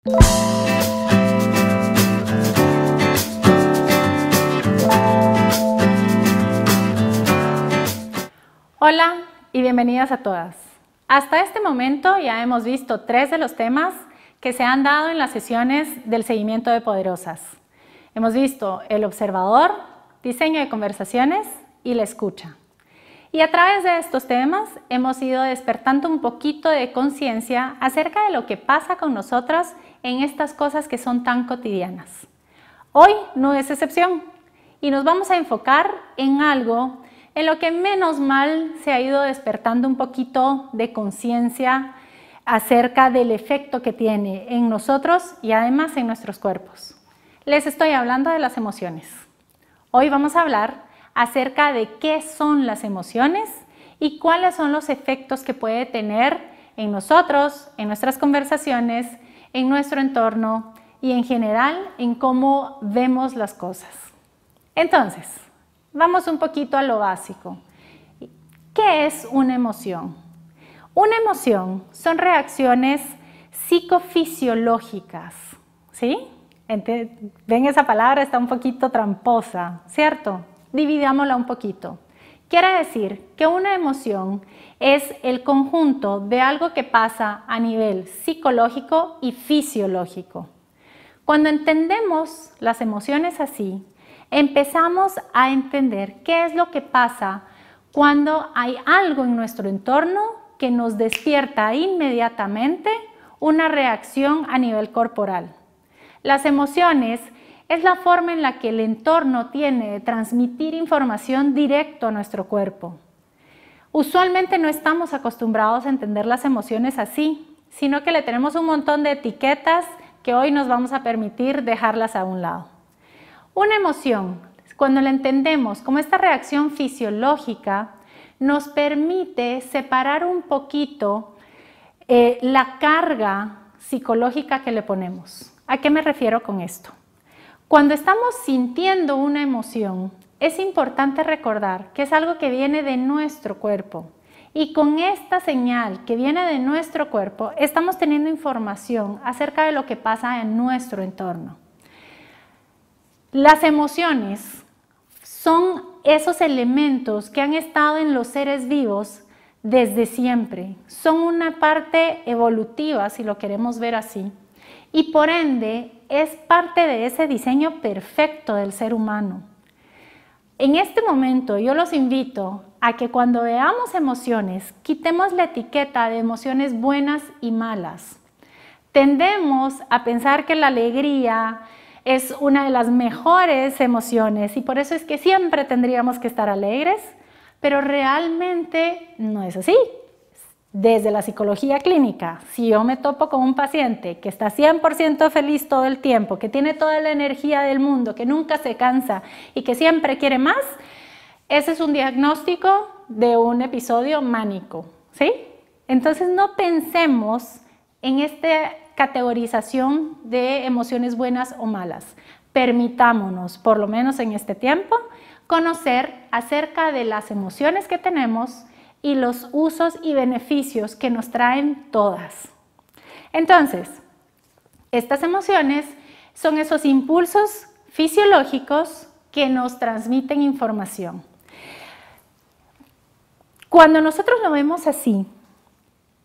Hola y bienvenidas a todas. Hasta este momento ya hemos visto 3 de los temas que se han dado en las sesiones del seguimiento de Poderosas. Hemos visto el observador, diseño de conversaciones y la escucha. Y a través de estos temas hemos ido despertando un poquito de conciencia acerca de lo que pasa con nosotras en estas cosas que son tan cotidianas. Hoy no es excepción y nos vamos a enfocar en algo en lo que menos mal se ha ido despertando un poquito de conciencia acerca del efecto que tiene en nosotros y además en nuestros cuerpos. Les estoy hablando de las emociones. Hoy vamos a hablar acerca de qué son las emociones y cuáles son los efectos que puede tener en nosotros, en nuestras conversaciones, en nuestro entorno y en general en cómo vemos las cosas. Entonces, vamos un poquito a lo básico. ¿Qué es una emoción? Una emoción son reacciones psicofisiológicas, ¿sí? Ven, esa palabra está un poquito tramposa, ¿cierto? Dividámosla un poquito. Quiere decir que una emoción es el conjunto de algo que pasa a nivel psicológico y fisiológico. Cuando entendemos las emociones así, empezamos a entender qué es lo que pasa cuando hay algo en nuestro entorno que nos despierta inmediatamente una reacción a nivel corporal. Las emociones es la forma en la que el entorno tiene de transmitir información directo a nuestro cuerpo. Usualmente no estamos acostumbrados a entender las emociones así, sino que le tenemos un montón de etiquetas que hoy nos vamos a permitir dejarlas a un lado. Una emoción, cuando la entendemos como esta reacción fisiológica, nos permite separar un poquito la carga psicológica que le ponemos. ¿A qué me refiero con esto? Cuando estamos sintiendo una emoción, es importante recordar que es algo que viene de nuestro cuerpo. Y con esta señal que viene de nuestro cuerpo, estamos teniendo información acerca de lo que pasa en nuestro entorno. Las emociones son esos elementos que han estado en los seres vivos desde siempre. Son una parte evolutiva, si lo queremos ver así. Y por ende, es parte de ese diseño perfecto del ser humano. En este momento yo los invito a que cuando veamos emociones, quitemos la etiqueta de emociones buenas y malas. Tendemos a pensar que la alegría es una de las mejores emociones y por eso es que siempre tendríamos que estar alegres, pero realmente no es así. Desde la psicología clínica, si yo me topo con un paciente que está 100% feliz todo el tiempo, que tiene toda la energía del mundo, que nunca se cansa y que siempre quiere más, ese es un diagnóstico de un episodio mánico, ¿sí? Entonces no pensemos en esta categorización de emociones buenas o malas. Permitámonos, por lo menos en este tiempo, conocer acerca de las emociones que tenemos y los usos y beneficios que nos traen todas. Entonces, estas emociones son esos impulsos fisiológicos que nos transmiten información. Cuando nosotros lo vemos así,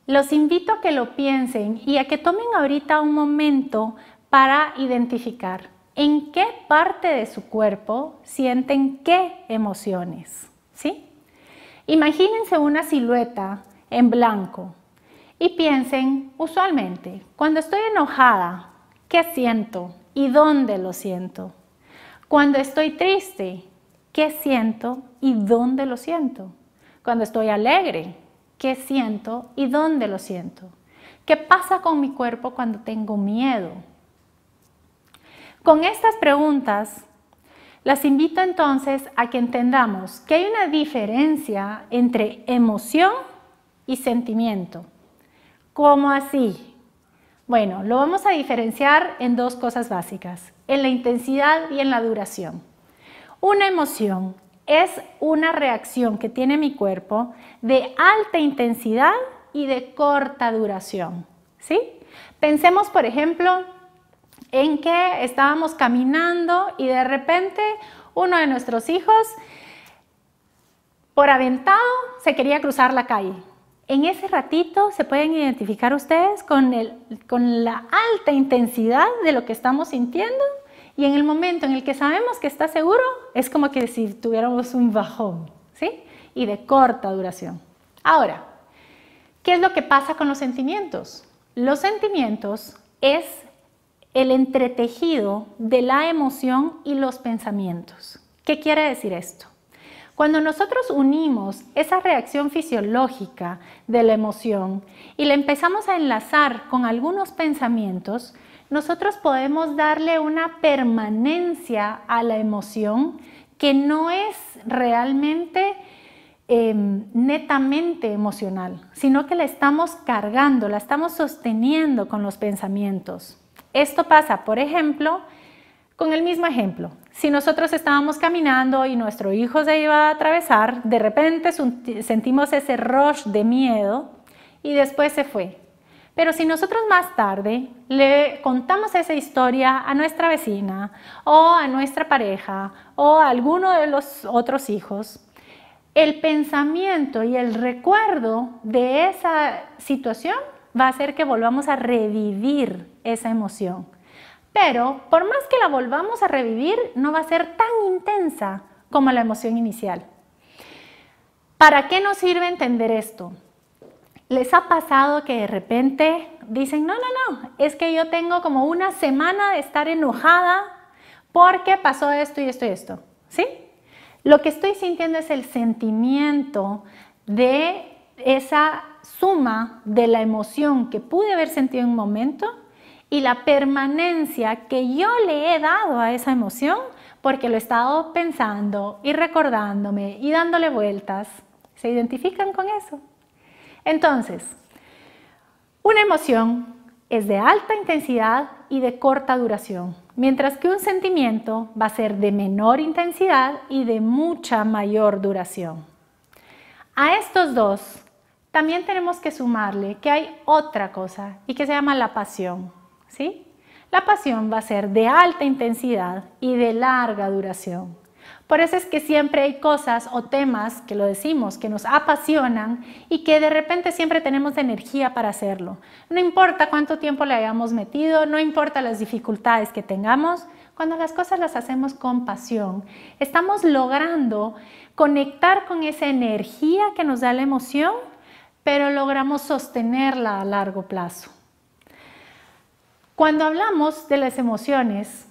los invito a que lo piensen y a que tomen ahorita un momento para identificar en qué parte de su cuerpo sienten qué emociones, ¿sí? Imagínense una silueta en blanco y piensen, usualmente, cuando estoy enojada, ¿qué siento y dónde lo siento? Cuando estoy triste, ¿qué siento y dónde lo siento? Cuando estoy alegre, ¿qué siento y dónde lo siento? ¿Qué pasa con mi cuerpo cuando tengo miedo? Con estas preguntas, las invito entonces a que entendamos que hay una diferencia entre emoción y sentimiento. ¿Cómo así? Bueno, lo vamos a diferenciar en 2 cosas básicas, en la intensidad y en la duración. Una emoción es una reacción que tiene mi cuerpo de alta intensidad y de corta duración, ¿sí? Pensemos, por ejemplo, en que estábamos caminando y de repente uno de nuestros hijos, por aventado, se quería cruzar la calle. En ese ratito se pueden identificar ustedes con la alta intensidad de lo que estamos sintiendo, y en el momento en el que sabemos que está seguro, es como que si tuviéramos un bajón, ¿sí? Y de corta duración. Ahora, ¿qué es lo que pasa con los sentimientos? Los sentimientos es el entretejido de la emoción y los pensamientos. ¿Qué quiere decir esto? Cuando nosotros unimos esa reacción fisiológica de la emoción y la empezamos a enlazar con algunos pensamientos, nosotros podemos darle una permanencia a la emoción que no es realmente netamente emocional, sino que la estamos cargando, la estamos sosteniendo con los pensamientos. Esto pasa, por ejemplo, con el mismo ejemplo. Si nosotros estábamos caminando y nuestro hijo se iba a atravesar, de repente sentimos ese rush de miedo y después se fue. Pero si nosotros más tarde le contamos esa historia a nuestra vecina o a nuestra pareja o a alguno de los otros hijos, el pensamiento y el recuerdo de esa situación va a hacer que volvamos a revivir esa emoción. Pero por más que la volvamos a revivir, no va a ser tan intensa como la emoción inicial. ¿Para qué nos sirve entender esto? ¿Les ha pasado que de repente dicen, no, es que yo tengo como una semana de estar enojada porque pasó esto y esto y esto? ¿Sí? Lo que estoy sintiendo es el sentimiento de esa suma de la emoción que pude haber sentido en un momento y la permanencia que yo le he dado a esa emoción porque lo he estado pensando y recordándome y dándole vueltas. ¿Se identifican con eso? Entonces, una emoción es de alta intensidad y de corta duración, mientras que un sentimiento va a ser de menor intensidad y de mucha mayor duración. A estos dos también tenemos que sumarle que hay otra cosa y que se llama la pasión, ¿sí? La pasión va a ser de alta intensidad y de larga duración. Por eso es que siempre hay cosas o temas, que lo decimos, que nos apasionan y que de repente siempre tenemos energía para hacerlo. No importa cuánto tiempo le hayamos metido, no importa las dificultades que tengamos, cuando las cosas las hacemos con pasión, estamos logrando conectar con esa energía que nos da la emoción, pero logramos sostenerla a largo plazo. Cuando hablamos de las emociones,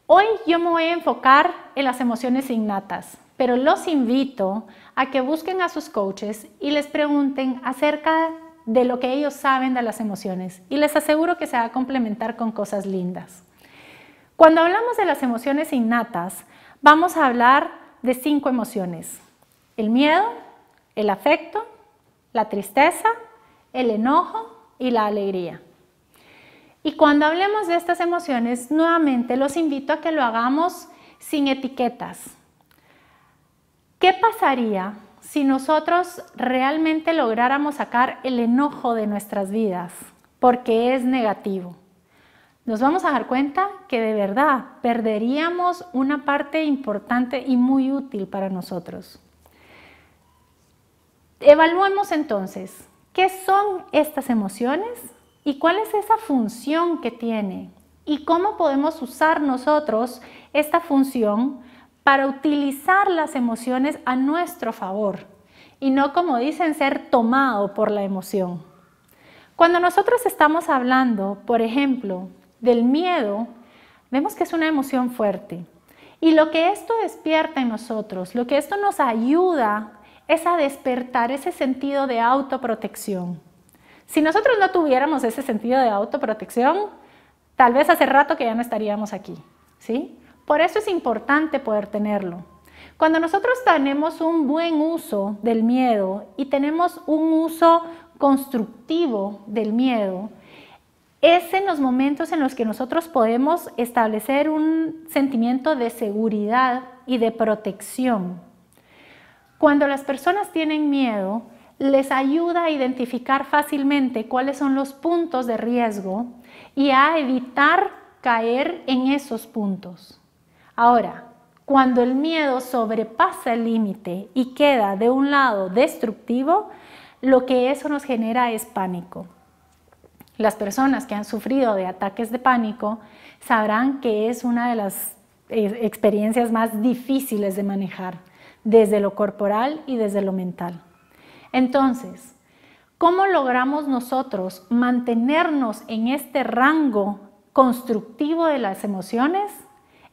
hoy yo me voy a enfocar en las emociones innatas, pero los invito a que busquen a sus coaches y les pregunten acerca de lo que ellos saben de las emociones y les aseguro que se va a complementar con cosas lindas. Cuando hablamos de las emociones innatas, vamos a hablar de 5 emociones: el miedo, el afecto, la tristeza, el enojo y la alegría. Y cuando hablemos de estas emociones, nuevamente los invito a que lo hagamos sin etiquetas. ¿Qué pasaría si nosotros realmente lográramos sacar el enojo de nuestras vidas porque es negativo? Nos vamos a dar cuenta que de verdad perderíamos una parte importante y muy útil para nosotros. Evaluemos entonces, ¿qué son estas emociones? ¿Y cuál es esa función que tiene? ¿Y cómo podemos usar nosotros esta función para utilizar las emociones a nuestro favor? Y no, como dicen, ser tomado por la emoción. Cuando nosotros estamos hablando, por ejemplo, del miedo, vemos que es una emoción fuerte. Y lo que esto despierta en nosotros, lo que esto nos ayuda es a despertar ese sentido de autoprotección. Si nosotros no tuviéramos ese sentido de autoprotección, tal vez hace rato que ya no estaríamos aquí, ¿sí? Por eso es importante poder tenerlo. Cuando nosotros tenemos un buen uso del miedo y tenemos un uso constructivo del miedo, es en los momentos en los que nosotros podemos establecer un sentimiento de seguridad y de protección. Cuando las personas tienen miedo, les ayuda a identificar fácilmente cuáles son los puntos de riesgo y a evitar caer en esos puntos. Ahora, cuando el miedo sobrepasa el límite y queda de un lado destructivo, lo que eso nos genera es pánico. Las personas que han sufrido de ataques de pánico sabrán que es una de las experiencias más difíciles de manejar, desde lo corporal y desde lo mental. Entonces, ¿cómo logramos nosotros mantenernos en este rango constructivo de las emociones?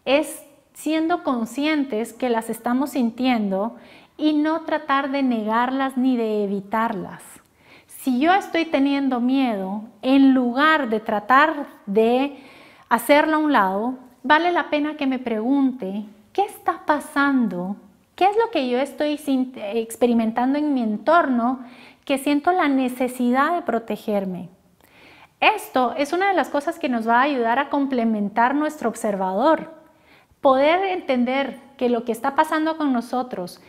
Es siendo conscientes que las estamos sintiendo y no tratar de negarlas ni de evitarlas. Si yo estoy teniendo miedo, en lugar de tratar de hacerlo a un lado, vale la pena que me pregunte, ¿qué está pasando? ¿Qué es lo que yo estoy experimentando en mi entorno que siento la necesidad de protegerme? Esto es una de las cosas que nos va a ayudar a complementar nuestro observador. Poder entender que lo que está pasando con nosotros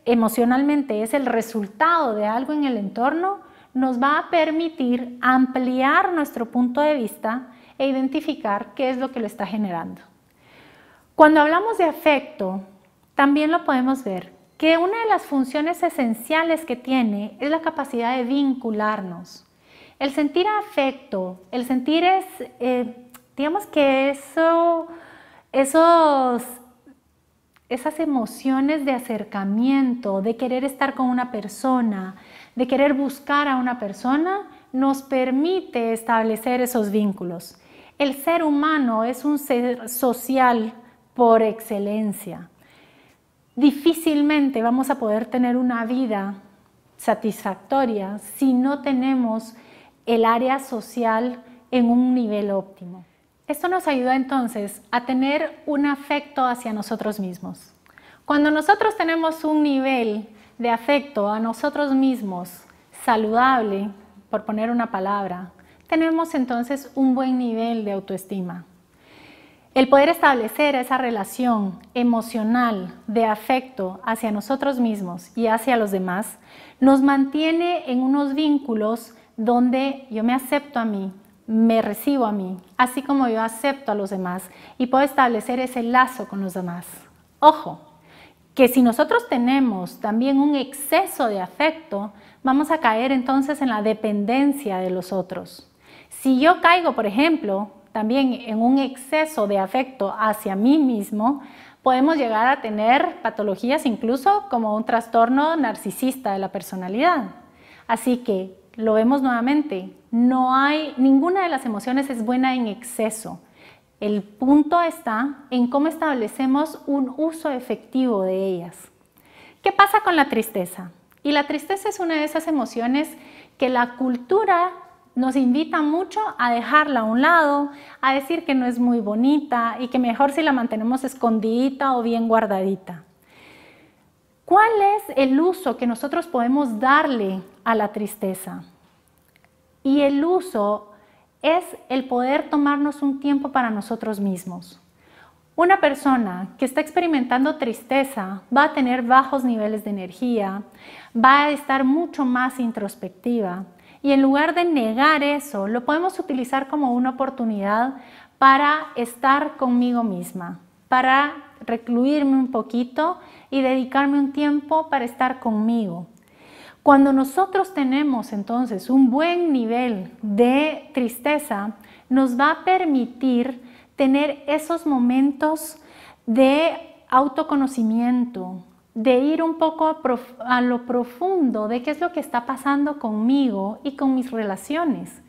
emocionalmente es el resultado de algo en el entorno, nos va a permitir ampliar nuestro punto de vista e identificar qué es lo que lo está generando. Cuando hablamos de afecto, también lo podemos ver, que una de las funciones esenciales que tiene es la capacidad de vincularnos. El sentir afecto, el sentir digamos que esas emociones de acercamiento, de querer estar con una persona, de querer buscar a una persona, nos permite establecer esos vínculos. El ser humano es un ser social por excelencia. Difícilmente vamos a poder tener una vida satisfactoria si no tenemos el área social en un nivel óptimo. Esto nos ayuda entonces a tener un afecto hacia nosotros mismos. Cuando nosotros tenemos un nivel de afecto a nosotros mismos saludable, por poner una palabra, tenemos entonces un buen nivel de autoestima. El poder establecer esa relación emocional de afecto hacia nosotros mismos y hacia los demás nos mantiene en unos vínculos donde yo me acepto a mí, me recibo a mí, así como yo acepto a los demás y puedo establecer ese lazo con los demás. Ojo, que si nosotros tenemos también un exceso de afecto, vamos a caer entonces en la dependencia de los otros. Si yo caigo, por ejemplo, también en un exceso de afecto hacia mí mismo, podemos llegar a tener patologías incluso como un trastorno narcisista de la personalidad. Así que lo vemos nuevamente, ninguna de las emociones es buena en exceso. El punto está en cómo establecemos un uso efectivo de ellas. ¿Qué pasa con la tristeza? Y la tristeza es una de esas emociones que la cultura nos invita mucho a dejarla a un lado, a decir que no es muy bonita y que mejor si la mantenemos escondidita o bien guardadita. ¿Cuál es el uso que nosotros podemos darle a la tristeza? Y el uso es el poder tomarnos un tiempo para nosotros mismos. Una persona que está experimentando tristeza va a tener bajos niveles de energía, va a estar mucho más introspectiva. Y en lugar de negar eso, lo podemos utilizar como una oportunidad para estar conmigo misma, para recluirme un poquito y dedicarme un tiempo para estar conmigo. Cuando nosotros tenemos entonces un buen nivel de tristeza, nos va a permitir tener esos momentos de autoconocimiento, de ir un poco a lo profundo de qué es lo que está pasando conmigo y con mis relaciones.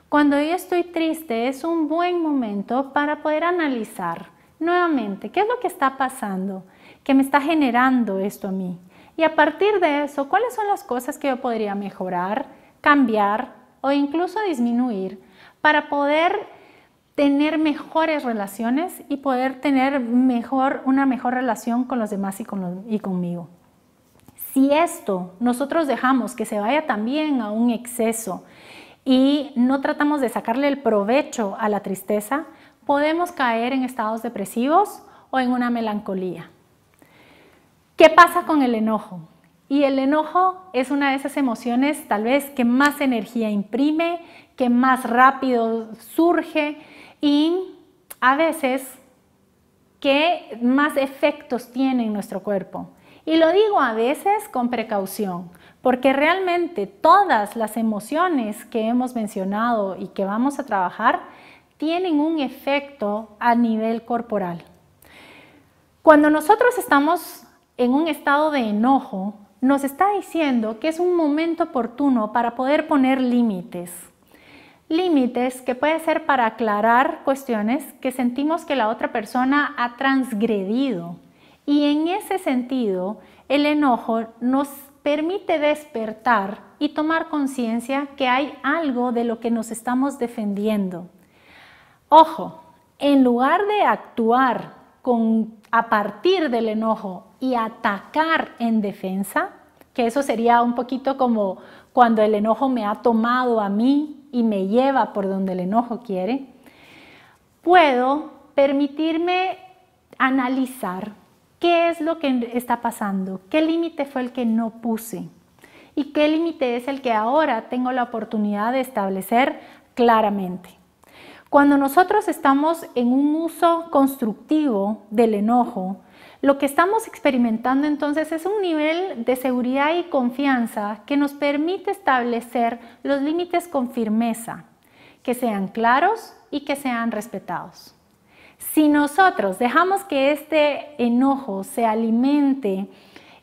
Cuando yo estoy triste es un buen momento para poder analizar nuevamente qué es lo que está pasando, que me está generando esto a mí. Y a partir de eso, ¿cuáles son las cosas que yo podría mejorar, cambiar o incluso disminuir para poder tener mejores relaciones y poder tener una mejor relación con los demás y conmigo? Si esto nosotros dejamos que se vaya también a un exceso y no tratamos de sacarle el provecho a la tristeza, podemos caer en estados depresivos o en una melancolía. ¿Qué pasa con el enojo? Y el enojo es una de esas emociones tal vez que más energía imprime, que más rápido surge y a veces que más efectos tiene en nuestro cuerpo. Y lo digo a veces con precaución, porque realmente todas las emociones que hemos mencionado y que vamos a trabajar tienen un efecto a nivel corporal. Cuando nosotros estamos en un estado de enojo, nos está diciendo que es un momento oportuno para poder poner límites. Límites que puede ser para aclarar cuestiones que sentimos que la otra persona ha transgredido. Y en ese sentido, el enojo nos permite despertar y tomar conciencia que hay algo de lo que nos estamos defendiendo. Ojo, en lugar de actuar a partir del enojo y atacar en defensa, que eso sería un poquito como cuando el enojo me ha tomado a mí y me lleva por donde el enojo quiere, puedo permitirme analizar qué es lo que está pasando, qué límite fue el que no puse y qué límite es el que ahora tengo la oportunidad de establecer claramente. Cuando nosotros estamos en un uso constructivo del enojo, lo que estamos experimentando entonces es un nivel de seguridad y confianza que nos permite establecer los límites con firmeza, que sean claros y que sean respetados. Si nosotros dejamos que este enojo se alimente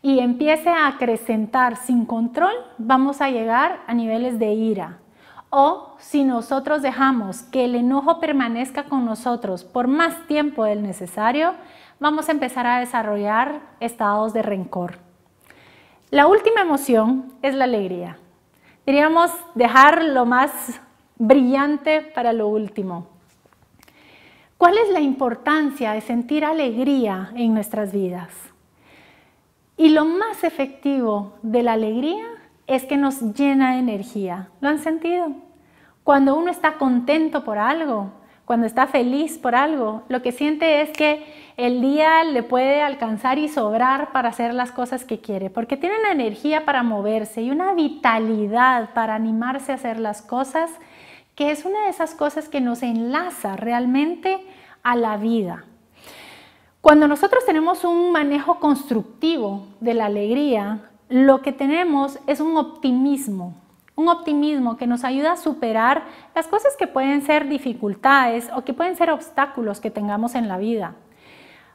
y empiece a acrecentar sin control, vamos a llegar a niveles de ira. O si nosotros dejamos que el enojo permanezca con nosotros por más tiempo del necesario, vamos a empezar a desarrollar estados de rencor. La última emoción es la alegría. Diríamos dejar lo más brillante para lo último. ¿Cuál es la importancia de sentir alegría en nuestras vidas? Y lo más efectivo de la alegría es que nos llena de energía. ¿Lo han sentido? Cuando uno está contento por algo, cuando está feliz por algo, lo que siente es que el día le puede alcanzar y sobrar para hacer las cosas que quiere, porque tiene una energía para moverse y una vitalidad para animarse a hacer las cosas, que es una de esas cosas que nos enlaza realmente a la vida. Cuando nosotros tenemos un manejo constructivo de la alegría, lo que tenemos es un optimismo que nos ayuda a superar las cosas que pueden ser dificultades o que pueden ser obstáculos que tengamos en la vida.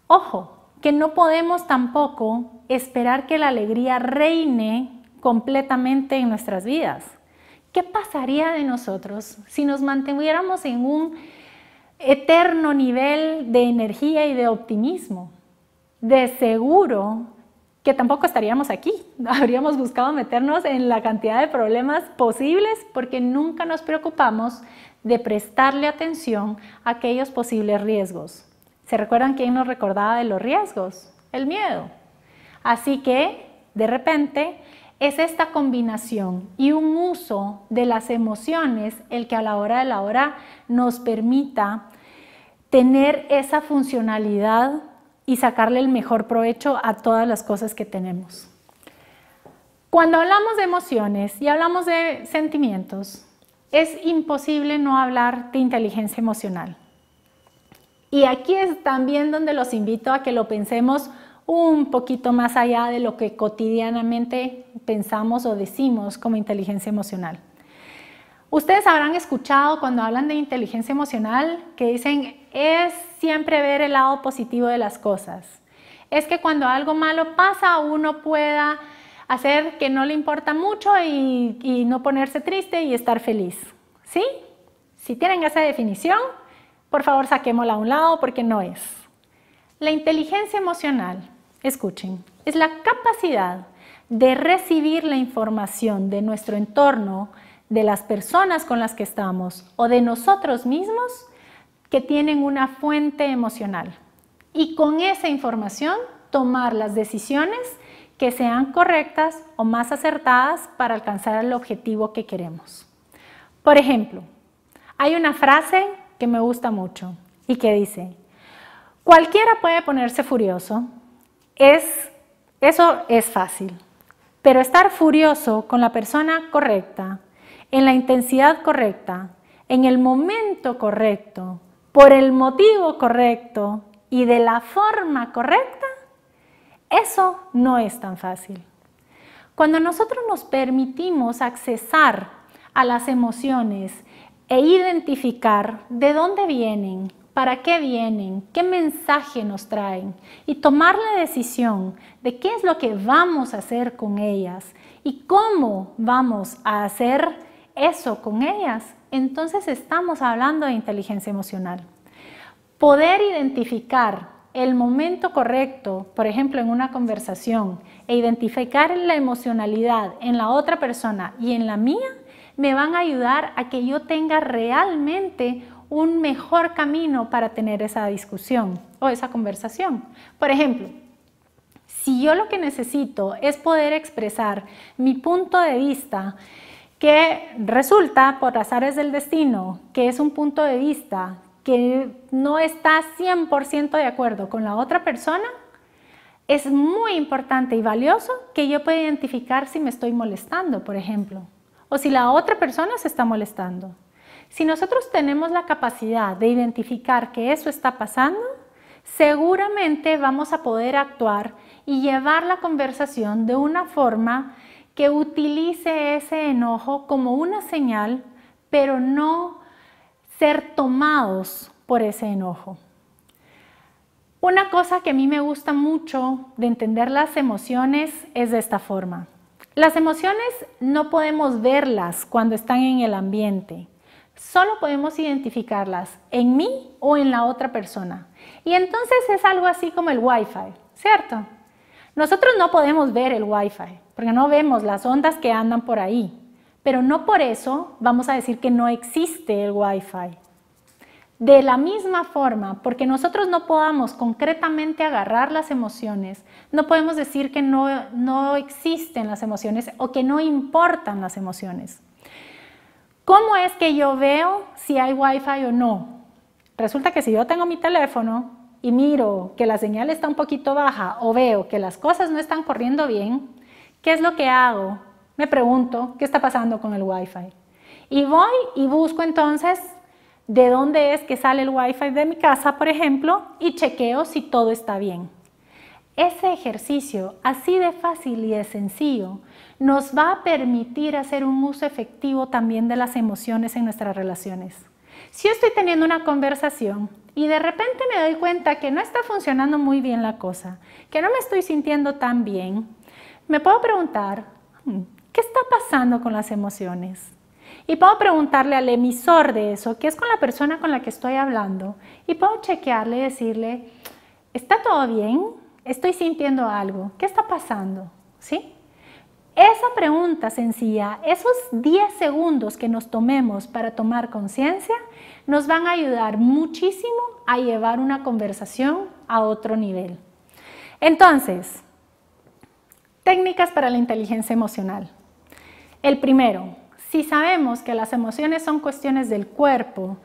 Ojo, que no podemos tampoco esperar que la alegría reine completamente en nuestras vidas. ¿Qué pasaría de nosotros si nos mantuviéramos en un eterno nivel de energía y de optimismo? De seguro que tampoco estaríamos aquí. Habríamos buscado meternos en la cantidad de problemas posibles porque nunca nos preocupamos de prestarle atención a aquellos posibles riesgos. ¿Se recuerdan quién nos recordaba de los riesgos? El miedo. Así que, de repente, es esta combinación y un uso de las emociones el que a la hora de la hora nos permita tener esa funcionalidad y sacarle el mejor provecho a todas las cosas que tenemos. Cuando hablamos de emociones y hablamos de sentimientos, es imposible no hablar de inteligencia emocional. Y aquí es también donde los invito a que lo pensemos un poquito más allá de lo que cotidianamente pensamos o decimos como inteligencia emocional. Ustedes habrán escuchado cuando hablan de inteligencia emocional que dicen es siempre ver el lado positivo de las cosas. Es que cuando algo malo pasa uno pueda hacer que no le importa mucho y no ponerse triste y estar feliz. ¿Sí? Si tienen esa definición, por favor saquémosla a un lado porque no es. La inteligencia emocional, escuchen, es la capacidad de recibir la información de nuestro entorno, de las personas con las que estamos o de nosotros mismos que tienen una fuente emocional y con esa información tomar las decisiones que sean correctas o más acertadas para alcanzar el objetivo que queremos. Por ejemplo, hay una frase que me gusta mucho y que dice, cualquiera puede ponerse furioso, eso es fácil. Pero estar furioso con la persona correcta, en la intensidad correcta, en el momento correcto, por el motivo correcto y de la forma correcta, eso no es tan fácil. Cuando nosotros nos permitimos accesar a las emociones e identificar de dónde vienen, para qué vienen, qué mensaje nos traen y tomar la decisión de qué es lo que vamos a hacer con ellas y cómo vamos a hacer eso con ellas, entonces estamos hablando de inteligencia emocional. Poder identificar el momento correcto, por ejemplo, en una conversación, e identificar la emocionalidad en la otra persona y en la mía, me van a ayudar a que yo tenga realmente un mejor camino para tener esa discusión o esa conversación. Por ejemplo, si yo lo que necesito es poder expresar mi punto de vista, que resulta, por azares del destino, que es un punto de vista que no está 100% de acuerdo con la otra persona, es muy importante y valioso que yo pueda identificar si me estoy molestando, por ejemplo, o si la otra persona se está molestando. Si nosotros tenemos la capacidad de identificar que eso está pasando, seguramente vamos a poder actuar y llevar la conversación de una forma que utilice ese enojo como una señal, pero no ser tomados por ese enojo. Una cosa que a mí me gusta mucho de entender las emociones es de esta forma. Las emociones no podemos verlas cuando están en el ambiente. Solo podemos identificarlas en mí o en la otra persona. Y entonces es algo así como el Wi-Fi, ¿cierto? Nosotros no podemos ver el Wi-Fi, porque no vemos las ondas que andan por ahí. Pero no por eso vamos a decir que no existe el Wi-Fi. De la misma forma, porque nosotros no podamos concretamente agarrar las emociones, no podemos decir que no existen las emociones o que no importan las emociones. ¿Cómo es que yo veo si hay Wi-Fi o no? Resulta que si yo tengo mi teléfono y miro que la señal está un poquito baja o veo que las cosas no están corriendo bien, ¿qué es lo que hago? Me pregunto, ¿qué está pasando con el Wi-Fi? Y voy y busco entonces de dónde es que sale el Wi-Fi de mi casa, por ejemplo, y chequeo si todo está bien. Ese ejercicio, así de fácil y de sencillo, nos va a permitir hacer un uso efectivo también de las emociones en nuestras relaciones. Si yo estoy teniendo una conversación y de repente me doy cuenta que no está funcionando muy bien la cosa, que no me estoy sintiendo tan bien, me puedo preguntar, ¿qué está pasando con las emociones? Y puedo preguntarle al emisor de eso, que es con la persona con la que estoy hablando, y puedo chequearle y decirle, ¿está todo bien? Estoy sintiendo algo. ¿Qué está pasando? ¿Sí? Esa pregunta sencilla, esos 10 segundos que nos tomemos para tomar conciencia, nos van a ayudar muchísimo a llevar una conversación a otro nivel. Entonces, técnicas para la inteligencia emocional. El primero, si sabemos que las emociones son cuestiones del cuerpo,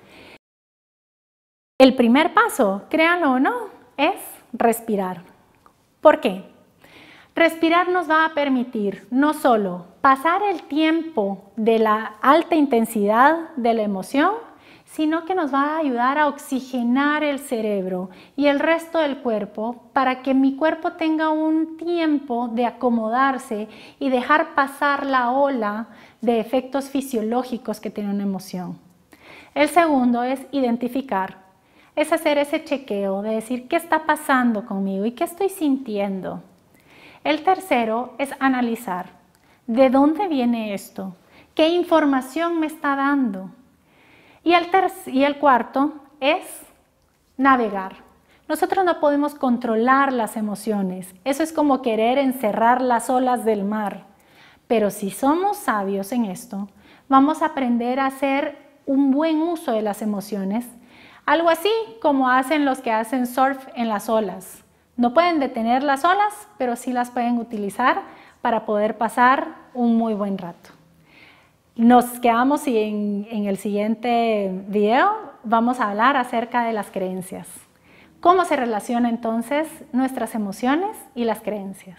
el primer paso, créanlo o no, es respirar. ¿Por qué? Respirar nos va a permitir no solo pasar el tiempo de la alta intensidad de la emoción, sino que nos va a ayudar a oxigenar el cerebro y el resto del cuerpo para que mi cuerpo tenga un tiempo de acomodarse y dejar pasar la ola de efectos fisiológicos que tiene una emoción. El segundo es identificar, es hacer ese chequeo de decir qué está pasando conmigo y qué estoy sintiendo. El tercero es analizar, ¿de dónde viene esto? ¿Qué información me está dando? Y el cuarto es navegar. Nosotros no podemos controlar las emociones. Eso es como querer encerrar las olas del mar. Pero si somos sabios en esto, vamos a aprender a hacer un buen uso de las emociones. Algo así como hacen los que hacen surf en las olas. No pueden detener las olas, pero sí las pueden utilizar para poder pasar un muy buen rato. Nos quedamos y en el siguiente video vamos a hablar acerca de las creencias. ¿Cómo se relacionan entonces nuestras emociones y las creencias?